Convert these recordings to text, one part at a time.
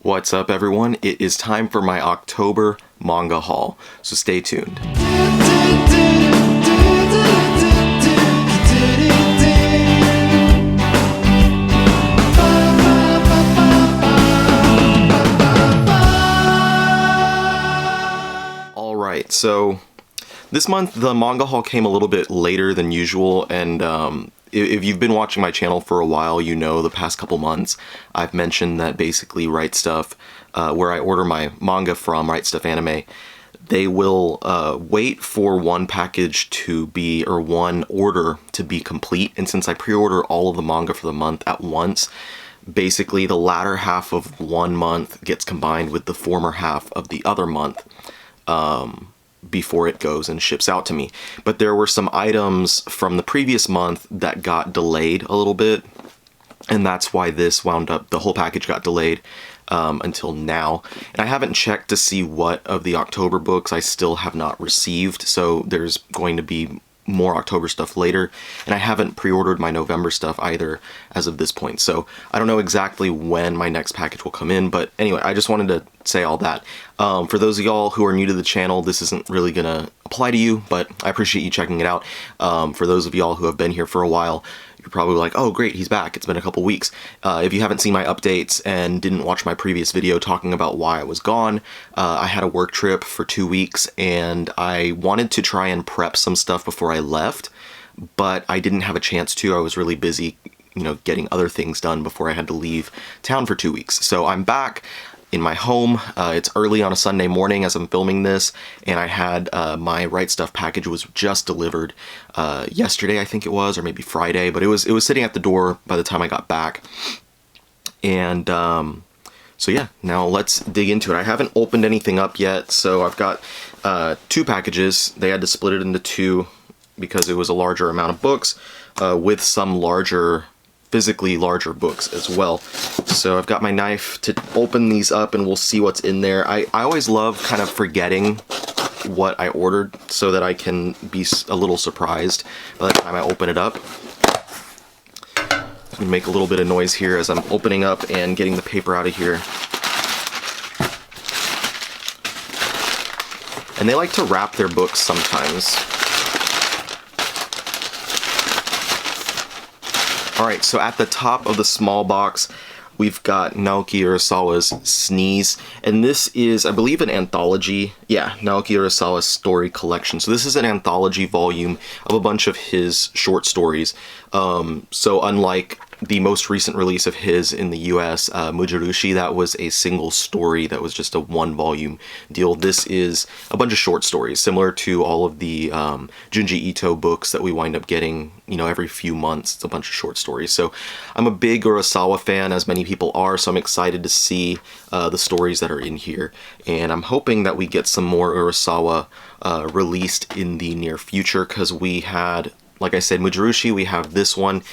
What's up, everyone? It is time for my October manga haul, so stay tuned. Alright, so this month the manga haul came a little bit later than usual, and if you've been watching my channel for a while, you know the past couple months I've mentioned that basically Right Stuff, where I order my manga from, Right Stuff Anime, they will wait for one package to be, or one order to be complete. And since I pre-order all of the manga for the month at once, basically the latter half of one month gets combined with the former half of the other month before it goes and ships out to me. But there were some items from the previous month that got delayed a little bit, and that's why this wound up, the whole package got delayed until now. And I haven't checked to see what of the October books I still have not received, so there's going to be more October stuff later, and I haven't pre-ordered my November stuff either as of this point, so I don't know exactly when my next package will come in. But anyway, I just wanted to say all that. For those of y'all who are new to the channel, this isn't really gonna apply to you, but I appreciate you checking it out. For those of y'all who have been here for a while, you're probably like, oh great, he's back, it's been a couple weeks. If you haven't seen my updates and didn't watch my previous video talking about why I was gone, I had a work trip for 2 weeks, and I wanted to try and prep some stuff before I left, but I didn't have a chance to. I was really busy, you know, getting other things done before I had to leave town for 2 weeks. So I'm back in my home. It's early on a Sunday morning as I'm filming this, and I had my Right Stuff package was just delivered yesterday, I think it was, or maybe Friday, but it was sitting at the door by the time I got back. And so yeah, now let's dig into it. I haven't opened anything up yet, so I've got 2 packages. They had to split it into 2 because it was a larger amount of books, with some physically larger books as well. So I've got my knife to open these up, and we'll see what's in there. I always love kind of forgetting what I ordered so that I can be a little surprised by the time I open it up. I'm gonna make a little bit of noise here as I'm opening up and getting the paper out of here. And they like to wrap their books sometimes. Alright, so at the top of the small box, we've got Naoki Urasawa's Sneeze, and this is, I believe, an anthology. Yeah, Naoki Urasawa's story collection. So this is an anthology volume of a bunch of his short stories. So unlike the most recent release of his in the US, Mujirushi, that was a single story that was just a 1-volume deal. This is a bunch of short stories, similar to all of the Junji Ito books that we wind up getting, you know, every few months. It's a bunch of short stories. So I'm a big Urasawa fan, as many people are, so I'm excited to see the stories that are in here. And I'm hoping that we get some more Urasawa released in the near future, because we had, like I said, Mujirushi, we have this one,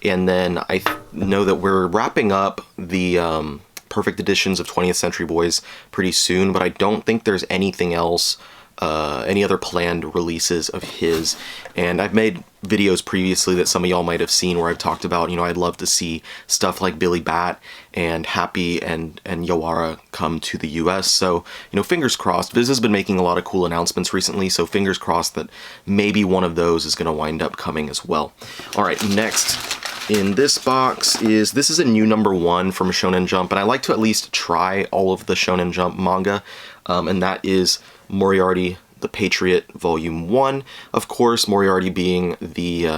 and then I know that we're wrapping up the Perfect Editions of 20th Century Boys pretty soon, but I don't think there's anything else, any other planned releases of his. And I've made videos previously that some of y'all might have seen where I've talked about, you know, I'd love to see stuff like Billy Bat and Happy and Yawara come to the US. So, you know, fingers crossed. Viz has been making a lot of cool announcements recently, so fingers crossed that maybe one of those is going to wind up coming as well. Alright, next in this box this is a new #1 from Shonen Jump, and I like to at least try all of the Shonen Jump manga, and that is Moriarty The Patriot Volume 1. Of course, Moriarty being the,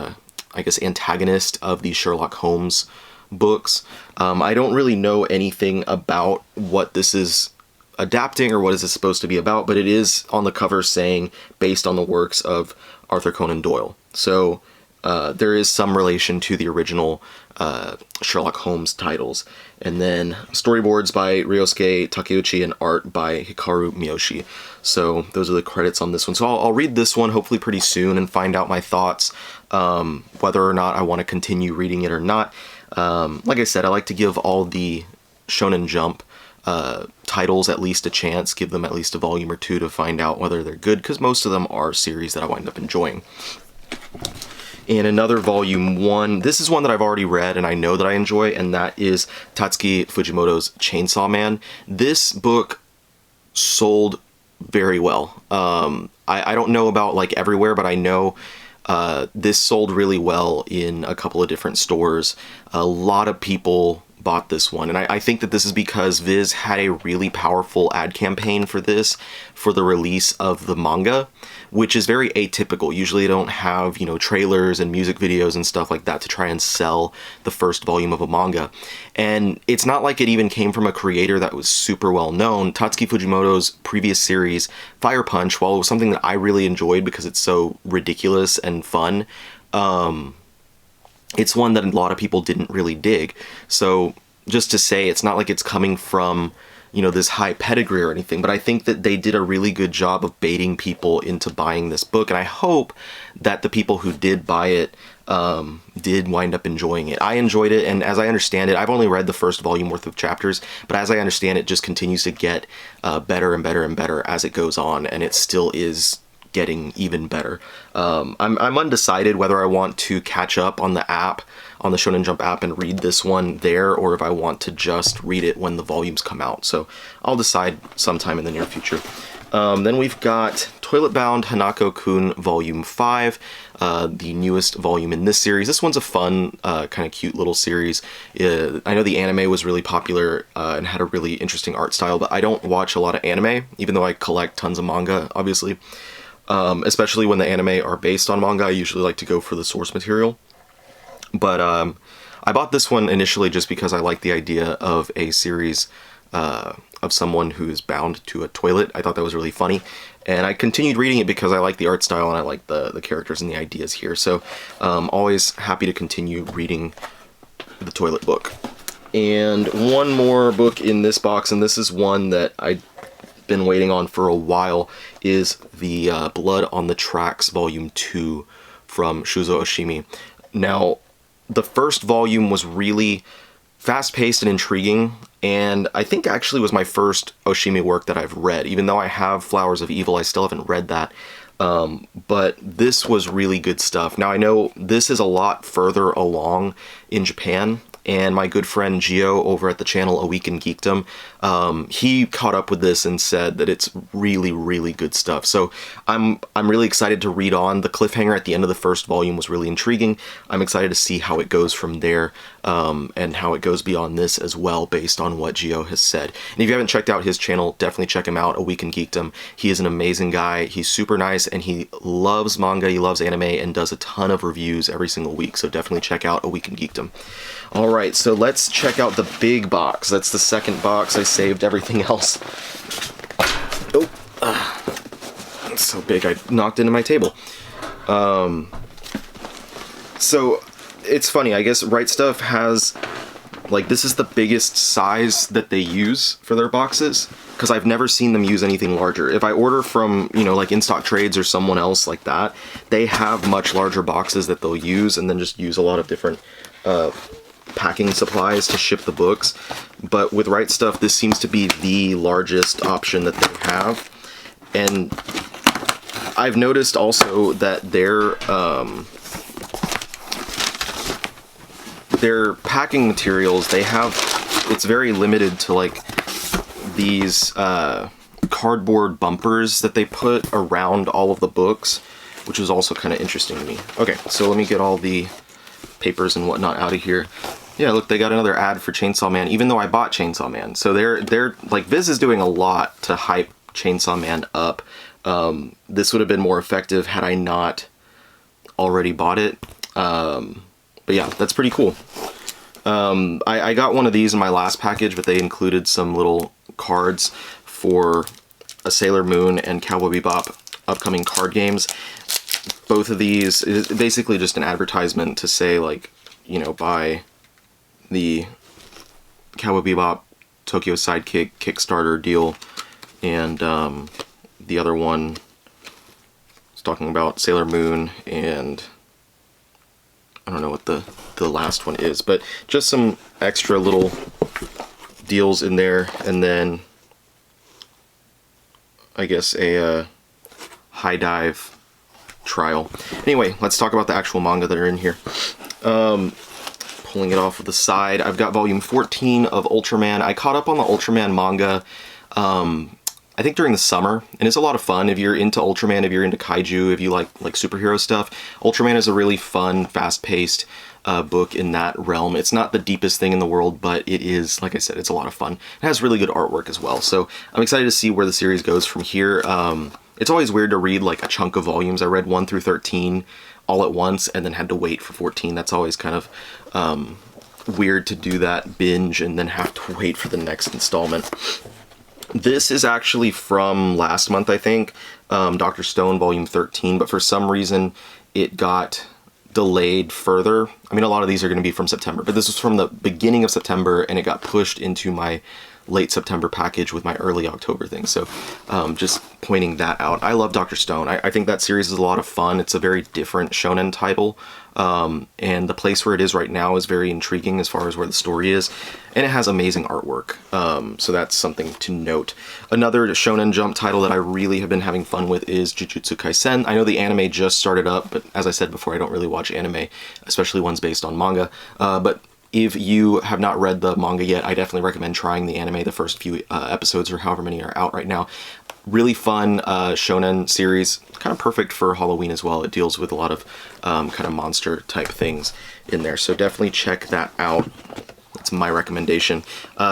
I guess, antagonist of the Sherlock Holmes books. I don't really know anything about what this is adapting or what is it supposed to be about, but it is on the cover saying based on the works of Arthur Conan Doyle. So there is some relation to the original Sherlock Holmes titles. And then storyboards by Ryosuke Takeuchi and art by Hikaru Miyoshi. So those are the credits on this one. So I'll read this one hopefully pretty soon and find out my thoughts, whether or not I want to continue reading it or not. Like I said, I like to give all the Shonen Jump titles at least a chance, give them at least a volume or 2 to find out whether they're good, because most of them are series that I wind up enjoying. And another volume 1, this is one that I've already read and I know that I enjoy, and that is Tatsuki Fujimoto's Chainsaw Man. This book sold very well. I don't know about like everywhere, but I know this sold really well in a couple of different stores. A lot of people bought this one, and I think that this is because Viz had a really powerful ad campaign for this, for the release of the manga, which is very atypical. Usually they don't have, you know, trailers and music videos and stuff like that to try and sell the first volume of a manga. And it's not like it even came from a creator that was super well known. Tatsuki Fujimoto's previous series, Fire Punch, while it was something that I really enjoyed because it's so ridiculous and fun, it's one that a lot of people didn't really dig. So just to say, it's not like it's coming from, you know, this high pedigree or anything, but I think that they did a really good job of baiting people into buying this book, and I hope that the people who did buy it did wind up enjoying it. I enjoyed it, and as I understand it, I've only read the first volume worth of chapters, but as I understand it, just continues to get better and better and better as it goes on, and it still is getting even better. I'm undecided whether I want to catch up on the app, on the Shonen Jump app, and read this one there, or if I want to just read it when the volumes come out. So I'll decide sometime in the near future. Then we've got Toilet Bound Hanako-kun Volume 5, the newest volume in this series. This one's a fun, kind of cute little series. I know the anime was really popular and had a really interesting art style, but I don't watch a lot of anime, even though I collect tons of manga, obviously. Especially when the anime are based on manga, I usually like to go for the source material. But I bought this one initially just because I like the idea of a series of someone who is bound to a toilet. I thought that was really funny. And I continued reading it because I like the art style and I like the characters and the ideas here. So always happy to continue reading the toilet book. And one more book in this box, and this is one that I've been waiting on for a while, is the Blood on the Tracks Volume 2 from Shuzo Oshimi. Now, the first volume was really fast-paced and intriguing, and I think actually was my first Oshimi work that I've read. Even though I have Flowers of Evil, I still haven't read that. But this was really good stuff. Now, I know this is a lot further along in Japan, and my good friend Gio over at the channel A Week in Geekdom, he caught up with this and said that it's really, really good stuff. So I'm really excited to read on. The cliffhanger at the end of the first volume was really intriguing. I'm excited to see how it goes from there, and how it goes beyond this as well, based on what Gio has said. And if you haven't checked out his channel, definitely check him out, A Week in Geekdom. He is an amazing guy. He's super nice, and he loves manga, he loves anime, and does a ton of reviews every single week. So definitely check out A Week in Geekdom. Alright, so let's check out the big box. That's the second box. I saved everything else. Oh, it's so big I knocked into my table. So, it's funny, I guess Right Stuff has, like, this is the biggest size that they use for their boxes, because I've never seen them use anything larger. If I order from, you know, like In Stock Trades or someone else like that, they have much larger boxes that they'll use, and then just use a lot of different packing supplies to ship the books. But with Right Stuff, this seems to be the largest option that they have. And I've noticed also that their packing materials, they have, it's very limited to like these cardboard bumpers that they put around all of the books, which is also kind of interesting to me. Okay, so let me get all the papers and whatnot out of here. Yeah, look, they got another ad for Chainsaw Man, even though I bought Chainsaw Man. So they're like, Viz is doing a lot to hype Chainsaw Man up. This would have been more effective had I not already bought it. But yeah, that's pretty cool. I got one of these in my last package, but they included some little cards for a Sailor Moon and Cowboy Bebop upcoming card games. Both of these is basically just an advertisement to say, like, you know, buy the Cowboy Bebop Tokyo Sidekick Kickstarter deal, and the other one is talking about Sailor Moon, and I don't know what the last one is, but just some extra little deals in there, and then I guess a high dive trial. Anyway, let's talk about the actual manga that are in here. Pulling it off of the side, I've got volume 14 of Ultraman. I caught up on the Ultraman manga, I think during the summer, and it's a lot of fun. If you're into Ultraman, if you're into kaiju, if you like superhero stuff, Ultraman is a really fun, fast-paced book in that realm. It's not the deepest thing in the world, but it is, like I said, it's a lot of fun. It has really good artwork as well, so I'm excited to see where the series goes from here. It's always weird to read like a chunk of volumes. I read 1 through 13 all at once and then had to wait for 14. That's always kind of weird to do that binge and then have to wait for the next installment. This is actually from last month, I think, Dr. Stone volume 13, but for some reason it got delayed further. I mean, a lot of these are going to be from September, but this was from the beginning of September and it got pushed into my late September package with my early October thing. So just pointing that out. I love Dr. Stone. I think that series is a lot of fun. It's a very different shonen title. And the place where it is right now is very intriguing as far as where the story is. And it has amazing artwork. So that's something to note. Another Shonen Jump title that I really have been having fun with is Jujutsu Kaisen. I know the anime just started up, but as I said before, I don't really watch anime, especially ones based on manga. But if you have not read the manga yet, I definitely recommend trying the anime. The first few episodes, or however many are out right now. Really fun shonen series, kind of perfect for Halloween as well. It deals with a lot of kind of monster type things in there, so definitely check that out. That's my recommendation.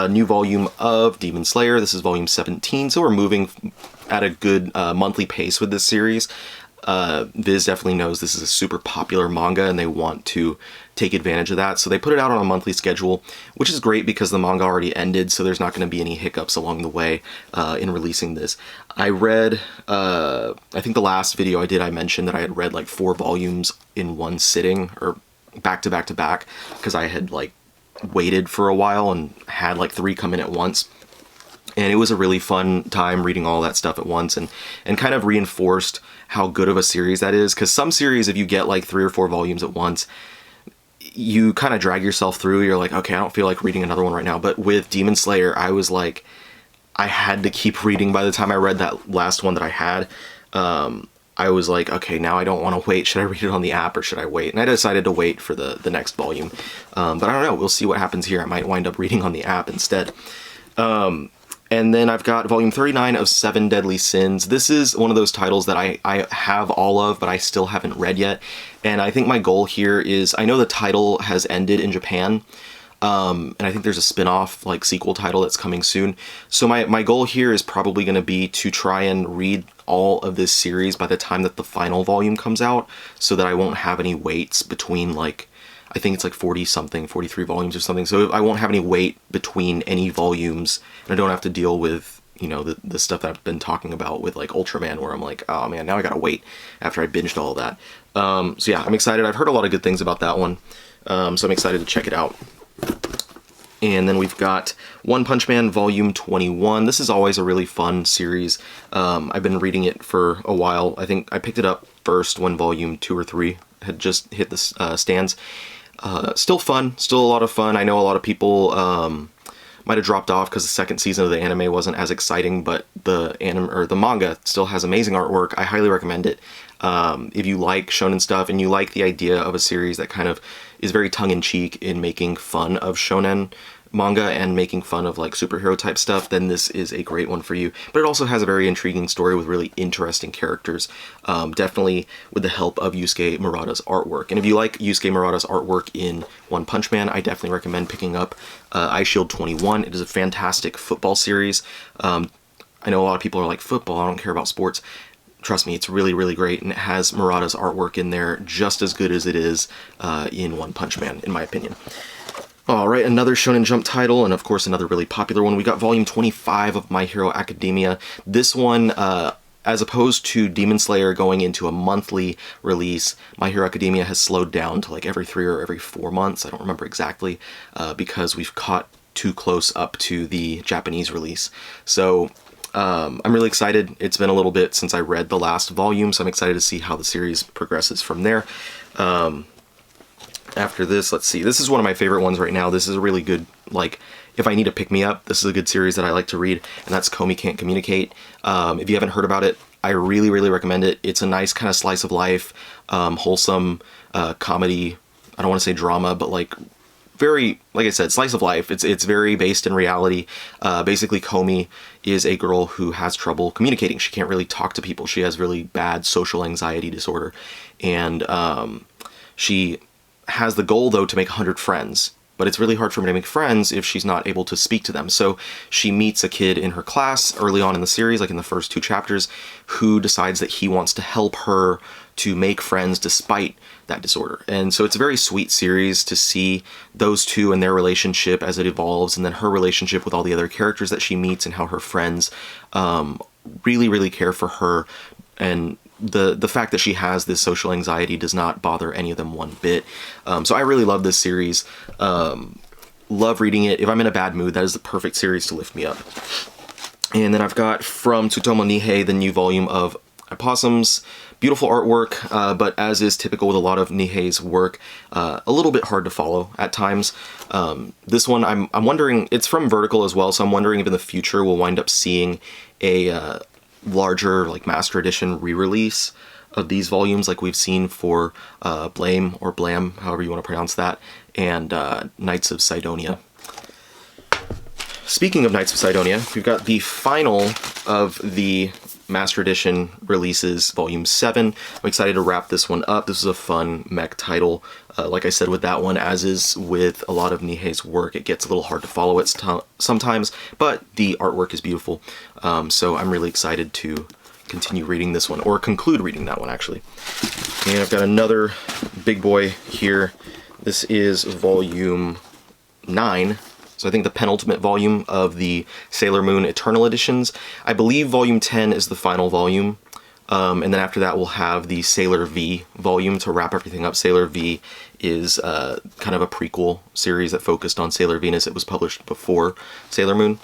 New volume of Demon Slayer. This is volume 17, so we're moving at a good monthly pace with this series. Viz definitely knows this is a super popular manga and they want to take advantage of that, so they put it out on a monthly schedule, which is great because the manga already ended, so there's not going to be any hiccups along the way in releasing this. I read, I think the last video I did, I mentioned that I had read like 4 volumes in one sitting, or back to back to back, because I had like waited for a while and had like 3 come in at once. And it was a really fun time reading all that stuff at once, and kind of reinforced how good of a series that is. Because some series, if you get like 3 or 4 volumes at once, you kind of drag yourself through. You're like, okay, I don't feel like reading another one right now. But with Demon Slayer, I was like, I had to keep reading. By the time I read that last one that I had, I was like, okay, now I don't want to wait. Should I read it on the app or should I wait? And I decided to wait for the next volume. But I don't know. We'll see what happens here. I might wind up reading on the app instead. And then I've got volume 39 of 7 Deadly Sins. This is one of those titles that I have all of, but I still haven't read yet. And I think my goal here is, I know the title has ended in Japan, and I think there's a spin-off, like, sequel title that's coming soon. So my goal here is probably going to be to try and read all of this series by the time that the final volume comes out, so that I won't have any waits between, like, I think it's like 40-something, 43 volumes or something. So I won't have any wait between any volumes, and I don't have to deal with, you know, the stuff that I've been talking about with like Ultraman, where I'm like, oh man, now I gotta wait after I binged all of that. So yeah, I'm excited. I've heard a lot of good things about that one, so I'm excited to check it out. And then we've got One Punch Man Volume 21. This is always a really fun series. I've been reading it for a while. I think I picked it up first when Volume 2 or 3 had just hit the stands. Still fun, still a lot of fun. I know a lot of people might have dropped off because the second season of the anime wasn't as exciting, but the manga still has amazing artwork. I highly recommend it. If you like shonen stuff and you like the idea of a series that kind of is very tongue-in-cheek in making fun of shonen manga and making fun of like superhero type stuff, then this is a great one for you. But it also has a very intriguing story with really interesting characters, definitely with the help of Yusuke Murata's artwork. And if you like Yusuke Murata's artwork in One Punch Man, I definitely recommend picking up Eye Shield 21. It is a fantastic football series. I know a lot of people are like, football, I don't care about sports. Trust me, it's really, really great, and it has Murata's artwork in there just as good as it is in One Punch Man, in my opinion. Alright, another Shonen Jump title, and of course another really popular one. We got volume 25 of My Hero Academia. This one, as opposed to Demon Slayer going into a monthly release, My Hero Academia has slowed down to like every 3 or every 4 months. I don't remember exactly, because we've caught too close up to the Japanese release. So I'm really excited. It's been a little bit since I read the last volume, so I'm excited to see how the series progresses from there. After this, let's see. This is one of my favorite ones right now. This is a really good, like, if I need a pick-me-up, this is a good series that I like to read, and that's Comey Can't Communicate. If you haven't heard about it, I really, really recommend it. It's a nice kind of slice of life, wholesome comedy. I don't want to say drama, but like very, like I said, slice of life. It's very based in reality. Basically, Comey is a girl who has trouble communicating. She can't really talk to people. She has really bad social anxiety disorder. And she has the goal, though, to make 100 friends. But it's really hard for her to make friends if she's not able to speak to them. So she meets a kid in her class early on in the series, like in the first 2 chapters, who decides that he wants to help her to make friends despite that disorder. And so it's a very sweet series to see those two and their relationship as it evolves, and then her relationship with all the other characters that she meets and how her friends really, really care for her. And the fact that she has this social anxiety does not bother any of them one bit. So I really love this series. Love reading it. If I'm in a bad mood, that is the perfect series to lift me up. And then I've got from Tsutomu Nihei, the new volume of Opossums. Beautiful artwork, but as is typical with a lot of Nihei's work, a little bit hard to follow at times. This one, I'm wondering, it's from Vertical as well, so I'm wondering if in the future we'll wind up seeing a larger, like, Master Edition re-release of these volumes like we've seen for Blame or Blam, however you want to pronounce that, and Knights of Sidonia. Speaking of Knights of Sidonia, we've got the final of the Master Edition releases, Volume 7. I'm excited to wrap this one up. This is a fun mech title. Like I said with that one, as is with a lot of Nihei's work, it gets a little hard to follow it sometimes, but the artwork is beautiful. So I'm really excited to continue reading this one, or conclude reading that one, actually. And I've got another big boy here. This is Volume 9. So I think the penultimate volume of the Sailor Moon Eternal editions. I believe Volume 10 is the final volume. And then after that, we'll have the Sailor V volume to wrap everything up. Sailor V is kind of a prequel series that focused on Sailor Venus. It was published before Sailor Moon.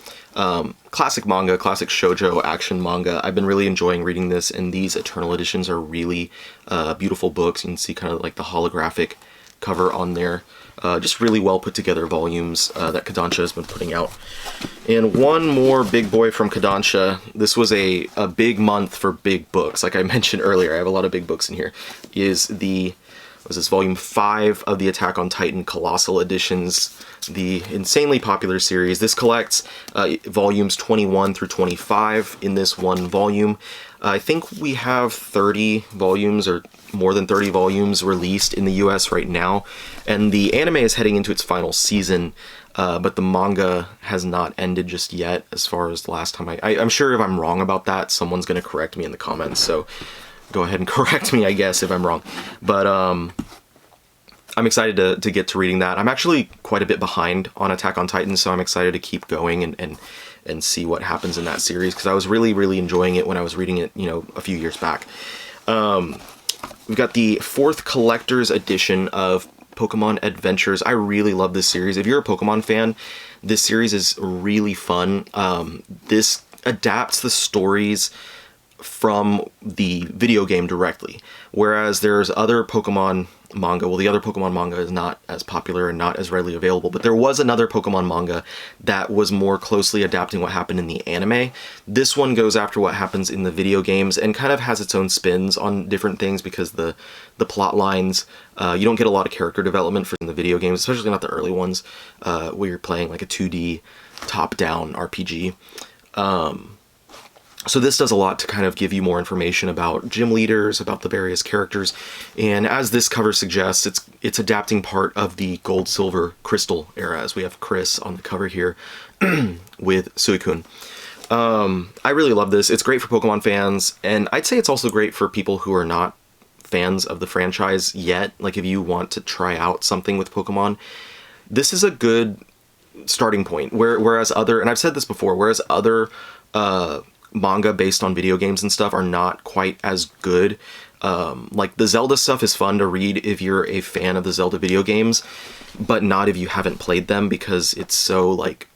Classic manga, classic shoujo action manga. I've been really enjoying reading this, and these Eternal editions are really beautiful books. You can see kind of like the holographic cover on there. Just really well put together volumes that Kodansha has been putting out. And one more big boy from Kodansha. This was a big month for big books. Like I mentioned earlier, I have a lot of big books in here. Is Volume 5 of the Attack on Titan Colossal Editions, the insanely popular series. This collects volumes 21 through 25 in this one volume. I think we have 30 volumes, or more than 30 volumes, released in the US right now, and the anime is heading into its final season, but the manga has not ended just yet, as far as the last time I'm sure if I'm wrong about that, someone's going to correct me in the comments, so go ahead and correct me, I guess, if I'm wrong. But I'm excited to get to reading that. I'm actually quite a bit behind on Attack on Titan, so I'm excited to keep going and see what happens in that series, because I was really, really enjoying it when I was reading it, a few years back. We've got the 4th collector's edition of Pokemon Adventures. I really love this series. If you're a Pokemon fan, this series is really fun. This adapts the stories from the video game directly, whereas there's other Pokemon manga. Well, the other Pokemon manga is not as popular and not as readily available, but there was another Pokemon manga that was more closely adapting what happened in the anime. This one goes after what happens in the video games and kind of has its own spins on different things, because the plot lines, you don't get a lot of character development for in the video games, especially not the early ones, where you're playing like a 2D top-down RPG. So this does a lot to kind of give you more information about gym leaders, about the various characters, and as this cover suggests, it's adapting part of the Gold, Silver, Crystal era, as we have Chris on the cover here with Suicune. I really love this. It's great for Pokemon fans, and I'd say it's also great for people who are not fans of the franchise yet. Like if you want to try out something with Pokemon, this is a good starting point. Whereas other, and I've said this before, whereas other manga based on video games and stuff are not quite as good. Like the Zelda stuff is fun to read if you're a fan of the Zelda video games, but not if you haven't played them, because it's so, like,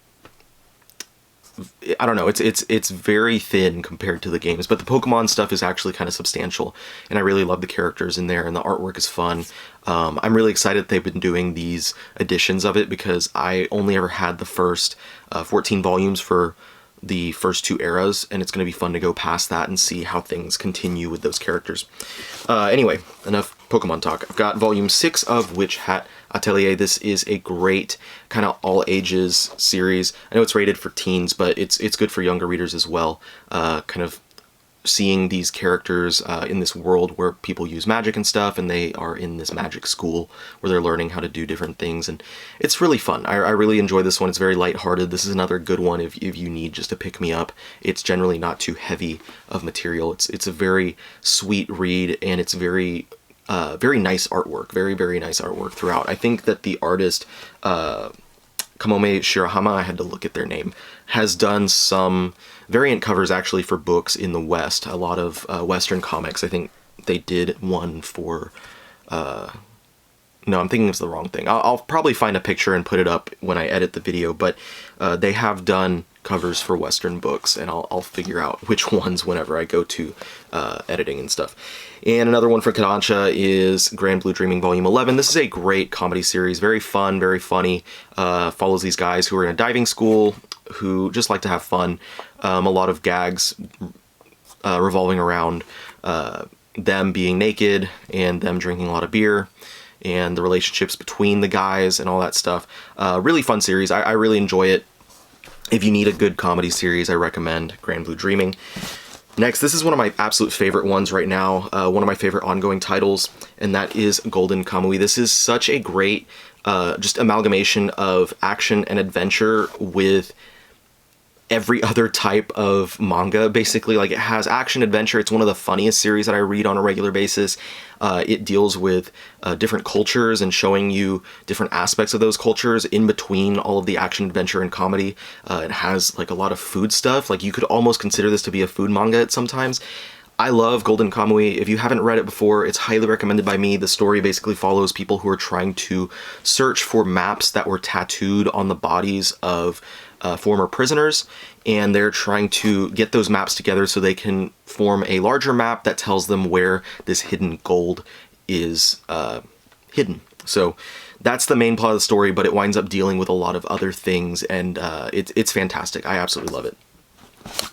I don't know, it's very thin compared to the games, but the Pokemon stuff is actually kind of substantial, and I really love the characters in there, and the artwork is fun. I'm really excited that they've been doing these editions of it, because I only ever had the first 14 volumes for the first two eras, and it's going to be fun to go past that and see how things continue with those characters. Anyway, enough Pokemon talk. I've got volume 6 of Witch Hat Atelier. This is a great kind of all ages series. I know it's rated for teens, but it's good for younger readers as well. Kind of seeing these characters in this world where people use magic and stuff, and they are in this magic school where they're learning how to do different things, and it's really fun. I really enjoy this one. It's very lighthearted. This is another good one if you need just to pick me up. It's generally not too heavy of material. It's a very sweet read, and it's very nice artwork. Very nice artwork throughout. I think that the artist Comey Shirahama, I had to look at their name, has done some variant covers actually for books in the West. A lot of Western comics. I think they did one for... no, I'm thinking it's the wrong thing. I'll probably find a picture and put it up when I edit the video, but they have done covers for Western books, and I'll figure out which ones whenever I go to editing and stuff. And another one for Kodansha is Grand Blue Dreaming Volume 11. This is a great comedy series, very fun, very funny. Follows these guys who are in a diving school who just like to have fun. A lot of gags revolving around them being naked and them drinking a lot of beer, and the relationships between the guys and all that stuff. Really fun series. I really enjoy it. If you need a good comedy series, I recommend Grand Blue Dreaming. Next, this is one of my absolute favorite ones right now, one of my favorite ongoing titles, and that is Golden Kamui. This is such a great just amalgamation of action and adventure with every other type of manga, basically. Like, it has action adventure. It's one of the funniest series that I read on a regular basis. It deals with different cultures and showing you different aspects of those cultures in between all of the action, adventure, and comedy. It has like a lot of food stuff. Like, you could almost consider this to be a food manga at sometimes. I love Golden Kamui. If you haven't read it before, it's highly recommended by me. The story basically follows people who are trying to search for maps that were tattooed on the bodies of former prisoners, and they're trying to get those maps together so they can form a larger map that tells them where this hidden gold is hidden. So that's the main plot of the story, but it winds up dealing with a lot of other things, and it's fantastic. I absolutely love it.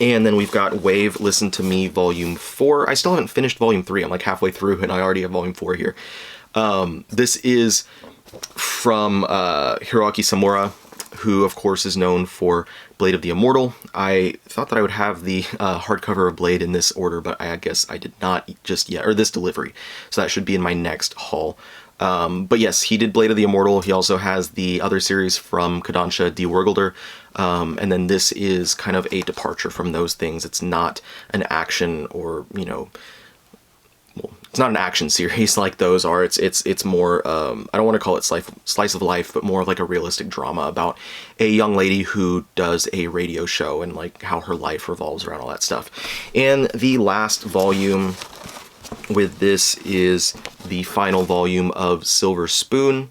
And then we've got Wave Listen to Me Volume 4. I still haven't finished Volume 3. I'm like halfway through, and I already have Volume 4 here. This is from Hiroaki Samura, who of course is known for Blade of the Immortal. I thought that I would have the hardcover of Blade in this order, but I guess I did not just yet, or this delivery. So that should be in my next haul. But yes, he did Blade of the Immortal. He also has the other series from Kodansha, Die Wergelder. And then this is kind of a departure from those things. It's not an action or, you know, well, it's not an action series like those are. It's more, I don't want to call it slice of life, but more like a realistic drama about a young lady who does a radio show and like how her life revolves around all that stuff. And the last volume with this is the final volume of Silver Spoon.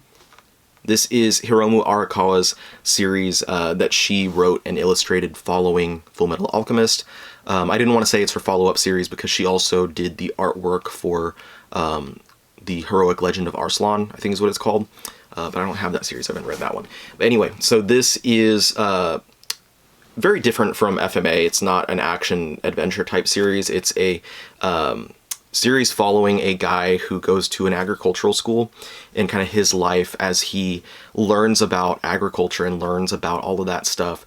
This is Hiromu Arakawa's series that she wrote and illustrated following Fullmetal Alchemist. I didn't want to say it's her follow-up series because she also did the artwork for the Heroic Legend of Arslan, I think is what it's called. But I don't have that series. I haven't read that one. But anyway, so this is very different from FMA. It's not an action-adventure type series. It's a series following a guy who goes to an agricultural school and kind of his life as he learns about agriculture and learns about all of that stuff,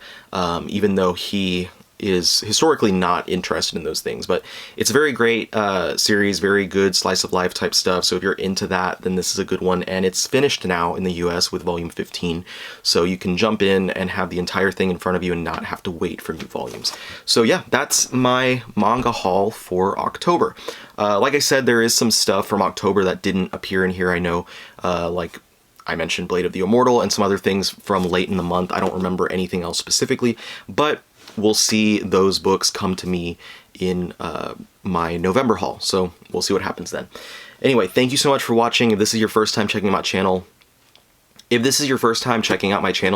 even though he is historically not interested in those things. But it's a very great series, very good slice of life type stuff. So if you're into that, then this is a good one. And it's finished now in the US with volume 15. So you can jump in and have the entire thing in front of you and not have to wait for new volumes. So yeah, that's my manga haul for October. Like I said, there is some stuff from October that didn't appear in here. I know, like I mentioned Blade of the Immortal and some other things from late in the month. I don't remember anything else specifically, but we'll see those books come to me in my November haul. So we'll see what happens then. Anyway, thank you so much for watching. If this is your first time checking out my channel,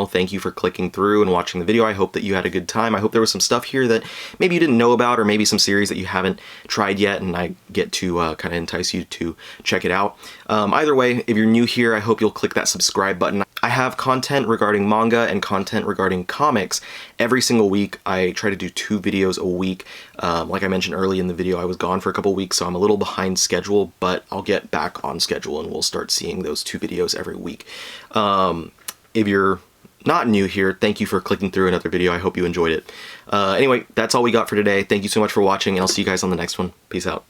thank you for clicking through and watching the video. I hope that you had a good time. I hope there was some stuff here that maybe you didn't know about, or maybe some series that you haven't tried yet, and I get to kind of entice you to check it out. Either way, if you're new here, I hope you'll click that subscribe button. I have content regarding manga and content regarding comics every single week. I try to do 2 videos a week. Like I mentioned early in the video, I was gone for a couple weeks, so I'm a little behind schedule, but I'll get back on schedule and we'll start seeing those 2 videos every week. If you're not new here, thank you for clicking through another video. I hope you enjoyed it. Anyway, that's all we got for today. Thank you so much for watching, and I'll see you guys on the next one. Peace out.